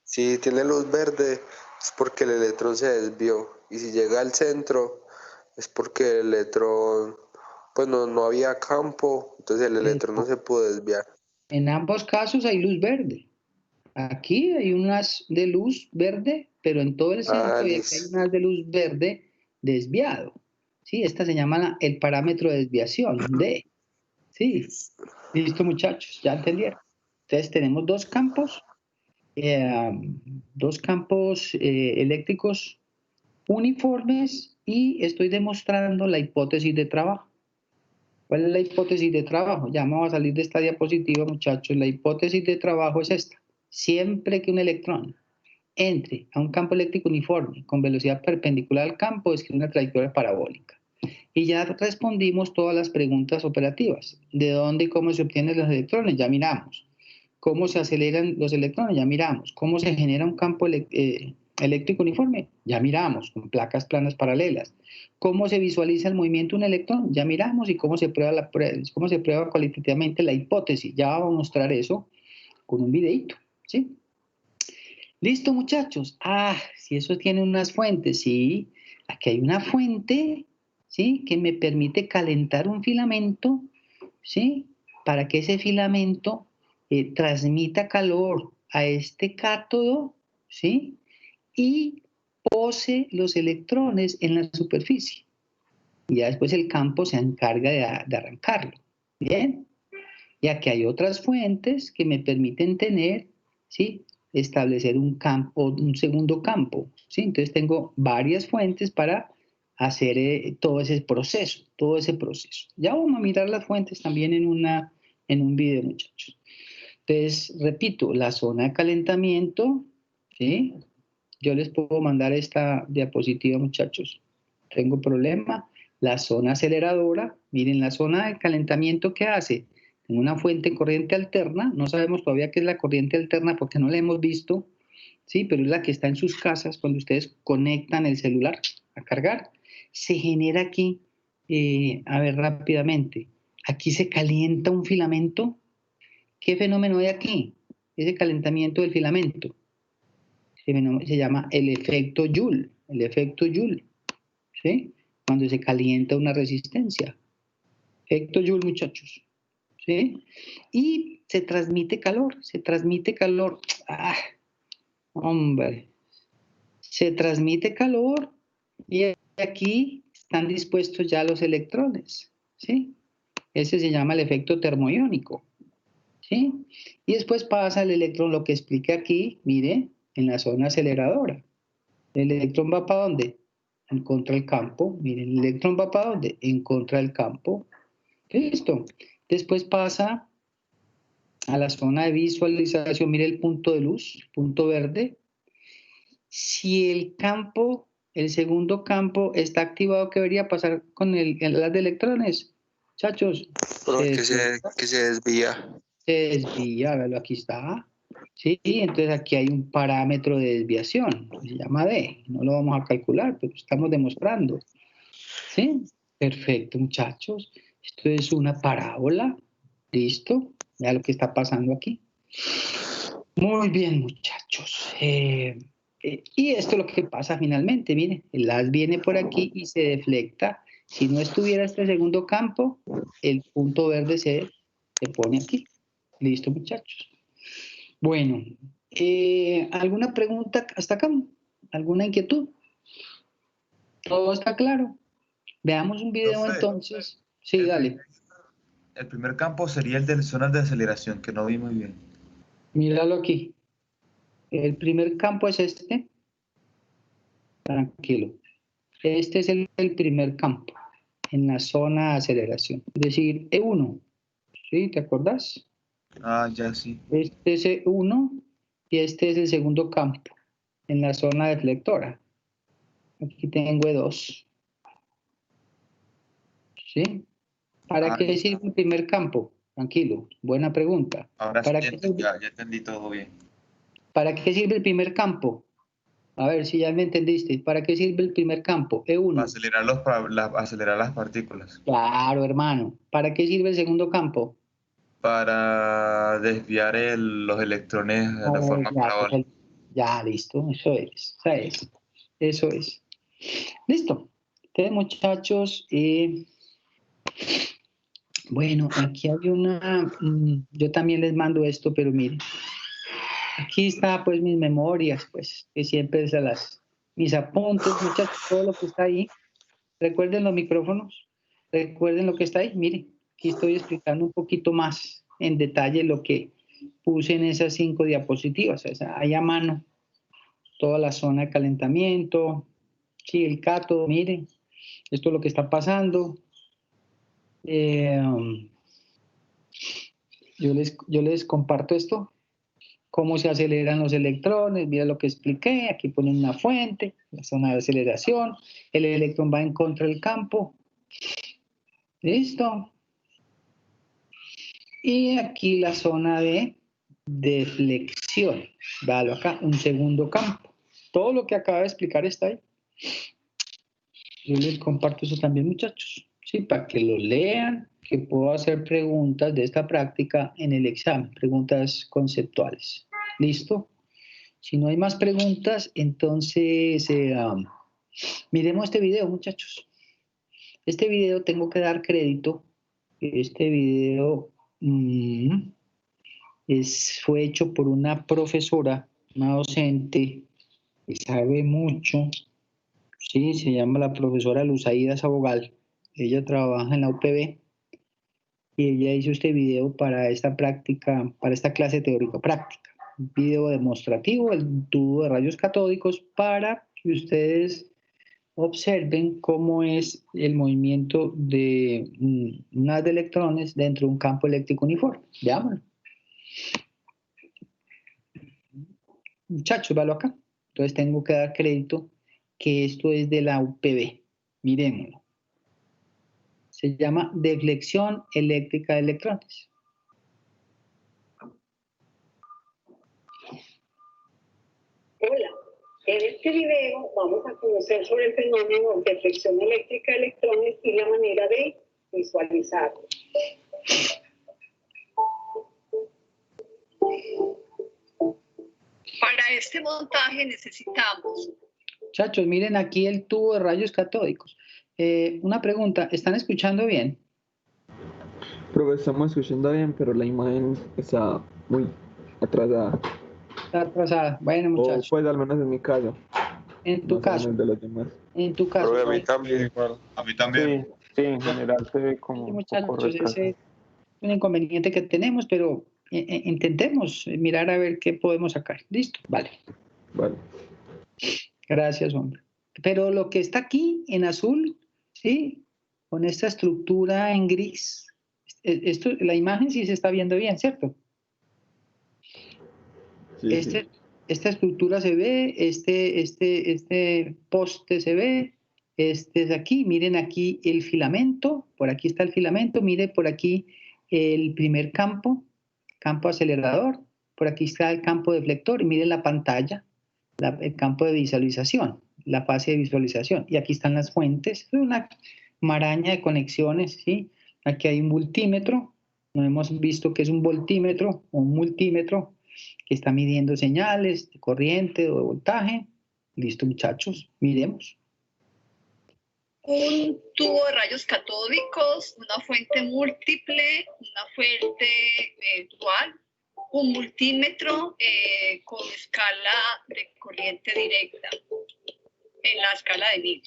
si tiene luz verde, es porque el electrón se desvió. Y si llega al centro, es porque el electrón, pues no había campo, entonces el electrón no se pudo desviar. En ambos casos hay luz verde. Aquí hay unas de luz verde, pero en todo el centro y aquí hay unas de luz verde desviado. ¿Sí? Esta se llama el parámetro de desviación, D. Sí. Listo, muchachos, ya entendieron. Entonces tenemos dos campos eléctricos uniformes y estoy demostrando la hipótesis de trabajo. ¿Cuál es la hipótesis de trabajo? Ya vamos a salir de esta diapositiva, muchachos. La hipótesis de trabajo es esta. Siempre que un electrón entre a un campo eléctrico uniforme con velocidad perpendicular al campo, describe una trayectoria parabólica. Y ya respondimos todas las preguntas operativas. ¿De dónde y cómo se obtienen los electrones? Ya miramos. ¿Cómo se aceleran los electrones? Ya miramos. ¿Cómo se genera un campo eléctrico uniforme? Ya miramos, con placas planas paralelas. ¿Cómo se visualiza el movimiento de un electrón? Ya miramos. ¿Y cómo se prueba cualitativamente la hipótesis? Ya vamos a mostrar eso con un videito, ¿sí? Listo, muchachos. Si eso tiene unas fuentes, sí. Aquí hay una fuente, ¿sí? Que me permite calentar un filamento, ¿sí? Para que ese filamento transmita calor a este cátodo, ¿sí? Y pose los electrones en la superficie. Y ya después el campo se encarga de arrancarlo. ¿Bien? Y aquí hay otras fuentes que me permiten tener, ¿sí? Establecer un campo, un segundo campo, ¿sí? Entonces tengo varias fuentes para hacer todo ese proceso. Ya vamos a mirar las fuentes también en un video, muchachos. Entonces, repito, la zona de calentamiento, ¿sí? Yo les puedo mandar esta diapositiva, muchachos. Tengo problema. La zona aceleradora, miren, la zona de calentamiento, ¿qué hace? En una fuente corriente alterna, no sabemos todavía qué es la corriente alterna porque no la hemos visto, ¿sí? Pero es la que está en sus casas cuando ustedes conectan el celular a cargar. Se genera aquí, a ver rápidamente, aquí se calienta un filamento. ¿Qué fenómeno hay aquí? Ese calentamiento del filamento. Ese fenómeno se llama el efecto Joule, ¿sí? Cuando se calienta una resistencia. Efecto Joule, muchachos. ¿Sí? Y se transmite calor. Hombre. Se transmite calor y aquí están dispuestos ya los electrones, ¿sí? Ese se llama el efecto termoiónico, ¿sí? Y después pasa el electrón, lo que expliqué aquí, mire, en la zona aceleradora. ¿El electrón va para dónde? En contra del campo. Miren, ¿el electrón va para dónde? En contra del campo. Listo. Después pasa a la zona de visualización. Mire el punto de luz, punto verde. Si el campo, el segundo campo está activado, ¿qué debería pasar con las de electrones? Muchachos. Que se desvía. Se desvía, véalo, aquí está. Sí, entonces aquí hay un parámetro de desviación, que se llama D. No lo vamos a calcular, pero estamos demostrando. ¿Sí? Perfecto, muchachos. Esto es una parábola. ¿Listo? Ya lo que está pasando aquí. Muy bien, muchachos. Y esto es lo que pasa finalmente. Miren, el haz viene por aquí y se deflecta. Si no estuviera este segundo campo, el punto verde se pone aquí. Listo, muchachos. Bueno, ¿alguna pregunta hasta acá? ¿Alguna inquietud? ¿Todo está claro? Veamos un video entonces. Sí, dale. El primer campo sería el de zonas de aceleración, que no vi muy bien. Míralo aquí. El primer campo es este. Tranquilo. Este es el primer campo en la zona de aceleración. Es decir, E1. ¿Sí? ¿Te acordás? Ya sí. Este es E1 y este es el segundo campo en la zona deflectora. Aquí tengo E2. ¿Sí? ¿Para qué sirve el primer campo? Tranquilo, buena pregunta. Ahora ¿Para sí, qué ya entendí todo bien. ¿Para qué sirve el primer campo? A ver si ya me entendiste. ¿Para qué sirve el primer campo? E1. Para acelerar las partículas. Claro, hermano. ¿Para qué sirve el segundo campo? Para desviar los electrones de la forma parabólica. Ya, listo. Eso es. Listo. Entonces, muchachos, bueno, aquí hay yo también les mando esto, pero miren. Aquí está pues mis memorias, pues, que siempre mis apuntes, muchachos, todo lo que está ahí. Recuerden los micrófonos, recuerden lo que está ahí. Miren, aquí estoy explicando un poquito más en detalle lo que puse en esas 5 diapositivas. O sea, ahí a mano toda la zona de calentamiento, sí, el cátodo, miren, esto es lo que está pasando. Yo les comparto esto, cómo se aceleran los electrones, mira lo que expliqué, aquí ponen una fuente, la zona de aceleración, el electrón va en contra del campo, listo. Y aquí la zona de deflexión, véalo acá, un segundo campo. Todo lo que acabo de explicar está ahí. Yo les comparto eso también, muchachos, sí, para que lo lean, que puedo hacer preguntas de esta práctica en el examen, preguntas conceptuales. ¿Listo? Si no hay más preguntas, entonces miremos este video, muchachos. Este video tengo que dar crédito. Este video fue hecho por una profesora, una docente que sabe mucho. Sí, se llama la profesora Luzaida Sabogal. Ella trabaja en la UPB y ella hizo este video para esta práctica, para esta clase teórica práctica. Un video demostrativo, el tubo de rayos catódicos, para que ustedes observen cómo es el movimiento de un haz de electrones dentro de un campo eléctrico uniforme. Veámoslo. Muchachos, véalo acá. Entonces tengo que dar crédito que esto es de la UPB. Miremoslo. Se llama deflexión eléctrica de electrones. Hola, en este video vamos a conocer sobre el fenómeno de deflexión eléctrica de electrones y la manera de visualizarlo. Para este montaje necesitamos... Muchachos, miren aquí el tubo de rayos catódicos. Una pregunta, ¿están escuchando bien? Profe, estamos escuchando bien, pero la imagen está muy atrasada. Está atrasada. Bueno, O muchachos. pues al menos en mi caso. En tu No caso. sabemos de los demás. En tu caso. Profe, a mí también. A mí también. Sí, en general se ve como Sí, un poco muchachos, ese retraso. es un inconveniente que tenemos, pero intentemos mirar a ver qué podemos sacar. ¿Listo? Vale. Vale. Gracias, hombre. Pero lo que está aquí en azul, ¿sí? Con esta estructura en gris, la imagen sí se está viendo bien, ¿cierto? Sí, sí. Esta estructura se ve, este poste se ve, este es aquí, miren aquí el filamento, por aquí está el filamento, mire por aquí el primer campo acelerador, por aquí está el campo deflector, y miren la pantalla, el campo de visualización, la fase de visualización, y aquí están las fuentes, es una maraña de conexiones, ¿sí? Aquí hay un multímetro, no hemos visto que es un voltímetro o un multímetro, que está midiendo señales de corriente o de voltaje. Listo, muchachos, miremos. Un tubo de rayos catódicos, una fuente múltiple, una fuente dual, un multímetro con escala de corriente directa en la escala de Miller.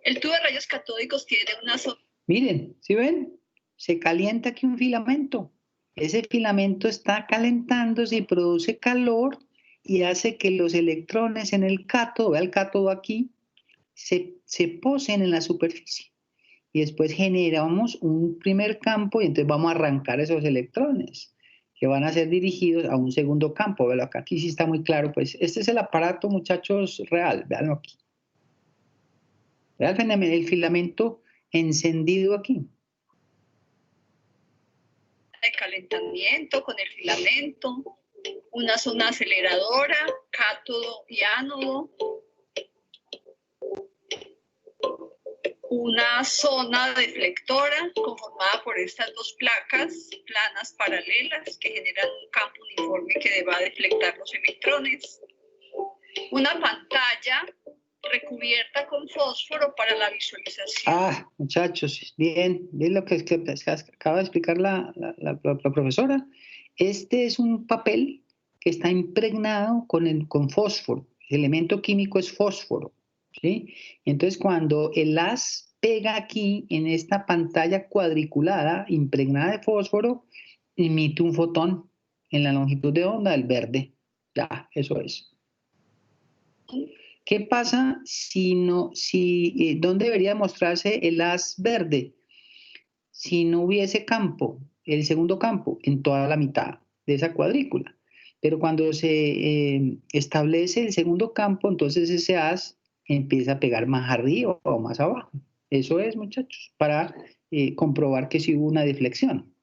El tubo de rayos catódicos tiene una... Miren, ¿sí ven? Se calienta aquí un filamento. Ese filamento está calentándose y produce calor y hace que los electrones en el cátodo, vea el cátodo aquí, se posen en la superficie. Y después generamos un primer campo y entonces vamos a arrancar esos electrones que van a ser dirigidos a un segundo campo. Véanlo acá, aquí sí está muy claro. Pues este es el aparato, muchachos, real. Véanlo aquí. Vean el filamento encendido aquí. De calentamiento con el filamento, una zona aceleradora, cátodo y ánodo, una zona deflectora conformada por estas dos placas planas paralelas que generan un campo uniforme que va a deflectar los electrones, una pantalla recubierta con fósforo para la visualización. Ah, muchachos, bien lo que acaba de explicar la profesora. Este es un papel que está impregnado con fósforo. El elemento químico es fósforo, ¿sí? Entonces, cuando el haz pega aquí en esta pantalla cuadriculada, impregnada de fósforo, emite un fotón en la longitud de onda del verde. Ya, eso es. ¿Qué pasa dónde debería mostrarse el haz verde? Si no hubiese campo, el segundo campo, en toda la mitad de esa cuadrícula. Pero cuando se establece el segundo campo, entonces ese haz empieza a pegar más arriba o más abajo. Eso es, muchachos, para comprobar que sí hubo una deflexión.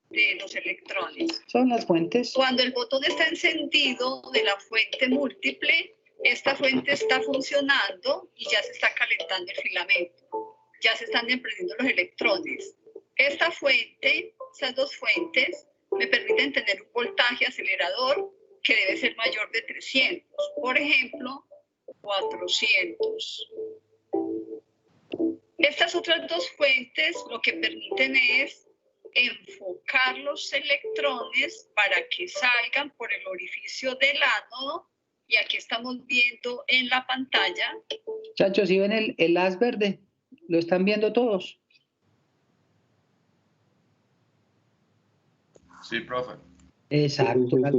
De los electrones. Son las fuentes. Cuando el botón está encendido de la fuente múltiple, esta fuente está funcionando y ya se está calentando el filamento. Ya se están emprendiendo los electrones. Esta fuente, esas dos fuentes, me permiten tener un voltaje acelerador que debe ser mayor de 300. Por ejemplo, 400. Estas otras dos fuentes lo que permiten es enfocar los electrones para que salgan por el orificio del ánodo, y aquí estamos viendo en la pantalla. Muchachos, ¿sí ven el haz verde? ¿Lo están viendo todos? Sí, profe. Exacto. Sí, sí, sí.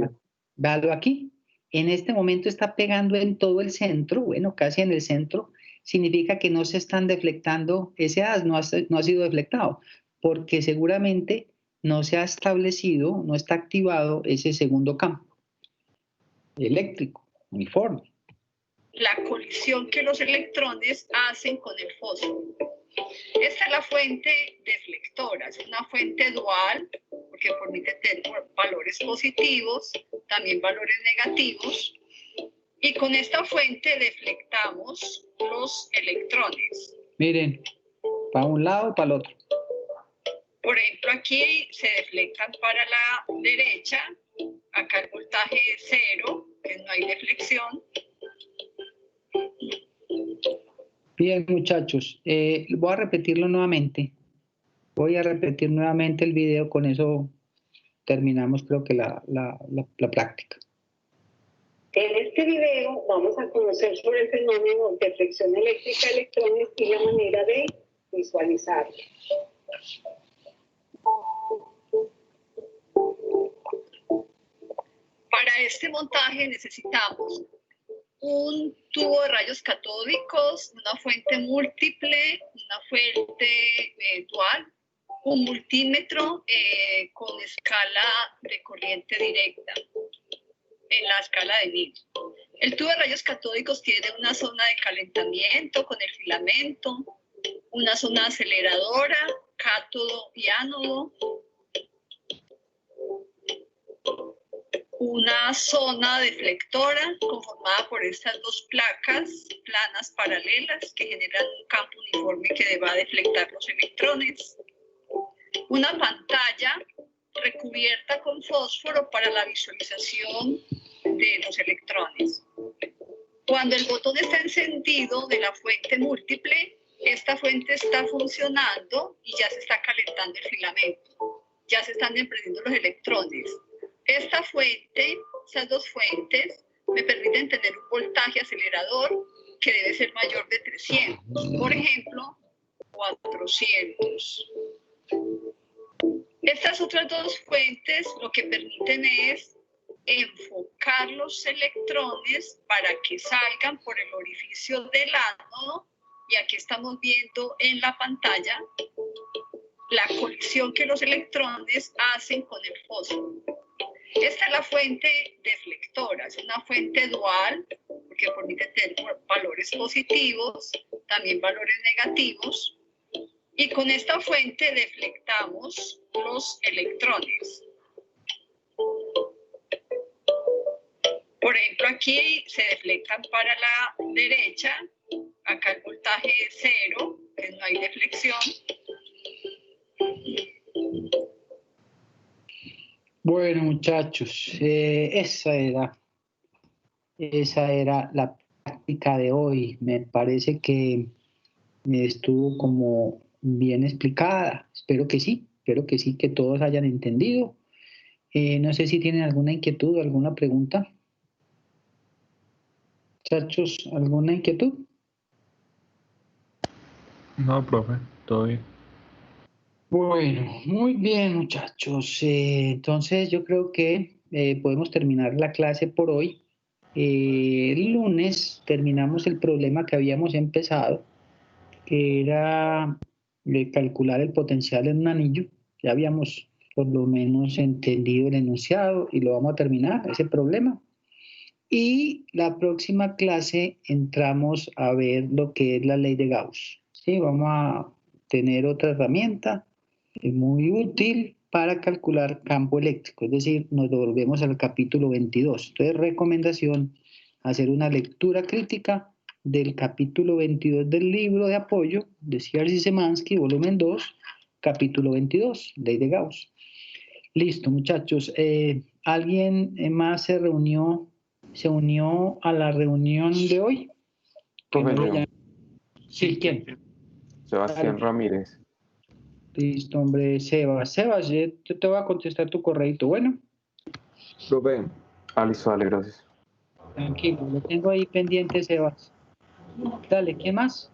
Véalo aquí. En este momento está pegando en todo el centro, bueno, casi en el centro. Significa que no se están deflectando, ese haz no ha sido deflectado, porque seguramente no se ha establecido, no está activado ese segundo campo eléctrico, uniforme. La colisión que los electrones hacen con el fósforo. Esta es la fuente deflectora, es una fuente dual, porque permite tener valores positivos, también valores negativos, y con esta fuente deflectamos los electrones. Miren, para un lado y para el otro. Por ejemplo, aquí se deflectan para la derecha, acá el voltaje es 0, que no hay deflexión. Bien, muchachos, voy a repetirlo nuevamente. Voy a repetir nuevamente el video, con eso terminamos creo que la práctica. En este video vamos a conocer sobre el fenómeno de deflexión eléctrica de electrones y la manera de visualizarlo. Para este montaje necesitamos un tubo de rayos catódicos, una fuente múltiple, una fuente dual, un multímetro con escala de corriente directa, en la escala de Miller. El tubo de rayos catódicos tiene una zona de calentamiento con el filamento, una zona aceleradora, cátodo y ánodo, una zona deflectora conformada por estas dos placas planas paralelas que generan un campo uniforme que va a deflectar los electrones, una pantalla recubierta con fósforo para la visualización de los electrones. Cuando el botón está encendido de la fuente múltiple, esta fuente está funcionando y ya se está calentando el filamento, ya se están emprendiendo los electrones. Esta fuente, esas dos fuentes, me permiten tener un voltaje acelerador que debe ser mayor de 300, por ejemplo, 400. Estas otras dos fuentes lo que permiten es enfocar los electrones para que salgan por el orificio del ánodo, y aquí estamos viendo en la pantalla la colisión que los electrones hacen con el fósforo. Esta es la fuente deflectora, es una fuente dual, porque permite tener valores positivos, también valores negativos, y con esta fuente deflectamos los electrones. Por ejemplo, aquí se deflectan para la derecha, acá el voltaje es 0, que no hay deflexión. Bueno, muchachos, esa era la práctica de hoy. Me parece que estuvo como bien explicada. Espero que sí, que todos hayan entendido. No sé si tienen alguna inquietud o alguna pregunta. Muchachos, ¿alguna inquietud? No, profe, todo bien. Bueno, muy bien, muchachos. Entonces yo creo que podemos terminar la clase por hoy. El lunes terminamos el problema que habíamos empezado, que era calcular el potencial en un anillo. Ya habíamos por lo menos entendido el enunciado y lo vamos a terminar, ese problema. Y la próxima clase entramos a ver lo que es la ley de Gauss. ¿Sí? Vamos a tener otra herramienta muy útil para calcular campo eléctrico, es decir, nos devolvemos al capítulo 22. Entonces, recomendación, hacer una lectura crítica del capítulo 22 del libro de apoyo de Sierzi Szymanski, volumen 2, capítulo 22, ley de Gauss. Listo, muchachos. ¿Alguien más se unió a la reunión de hoy? Profe, yo. Sí, ¿quién? Sebastián Ramírez. Listo, hombre, Sebas, yo te voy a contestar tu correíto. Bueno, Profe. Ah, listo, dale, gracias. tranquilo, lo tengo ahí pendiente, Sebas. Dale, ¿qué más?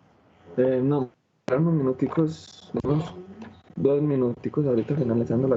No, unos minuticos, unos 2 minuticos ahorita finalizando la clase.